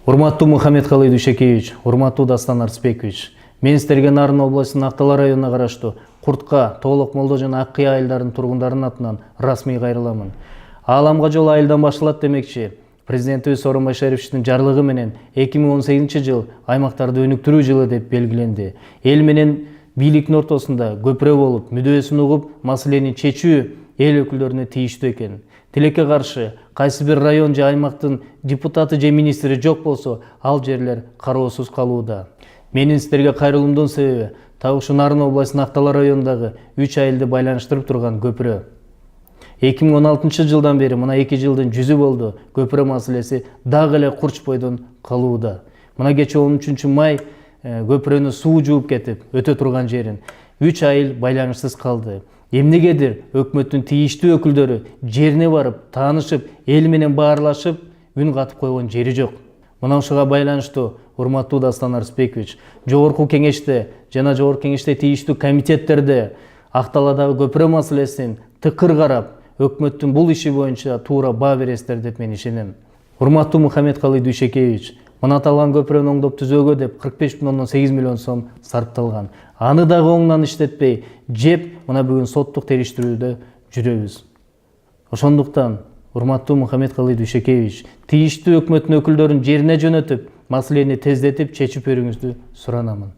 Урматтуу Мухаммедкалый Дүйшекеевич, урматтуу Дастан Арсбекович, мен сиздерге Нарын областынын Актала районуна караштуу Куртка, Тоолок Молдо жана Ак Кыя айылдарынын тургундарынын атынан расмий кайрыламын. Ааламга жол айылдан башталат демекчи. Президентибиз Сооронбай Шариповичтин жарлыгы менен 2018-жыл аймактарды өнүктүрүү жылы деп белгиленди. Эл менен бийликтин ортосунда көпүрө болуп, мүдөөсүн угуп, маселени чечүү эл өкүлдөрүнө тийиштүү экен. Тилекке каршы кайсы бир район же аймактын депутаты же министри жок болсо, ал жерлер кароосуз калууда. Менин сиздерге кайрылуумдун себеби так ушу Нарын областынын Актала районундагы 3 айылды байланыштырып турган көпүрө. 2016-жылдан бери мына 2 жылдын жүзү болду, көпүрө маселеси дагы эле курч бойдон калууда. Мына кечээ 13 май көпүрөнү суу жууп кетип, өтө турган жерин 3 айыл байланышсыз калды. Эмнегедир өкмөттүн тийиштүү өкүлдөрү жерине барып, таанышып, эл менен баарлашып, үн катып койгон жери жок. Мына ушуга байланыштуу урматтуу Дастан Арсбекович, жогорку кеңеште жана жогорку кеңеште тийиштүү комитеттерде Акталадагы көпүрө маселесин тыкыр карап, өкмөттүн бул иши боюнча туура баа бересиздер деп мен ишенем. Урматтуу Мухаммедкалый Дүйшекеевич, мына аталган көпүрөнү оңдоп түзөөгө деп 45,8 миллион сом сарпталган. Аны дагы оңунан иштетпей, жеп, мына бүгүн соттук териштирүүдө жүрөбүз. Ошондуктан, урматтуу Мухаммедкалый Дүйшекеевич, тийиштүү өкмөттүн өкүлдөрүн жерине жөнөтүп, маселени тездетип чечип берүүңүздү суранамын.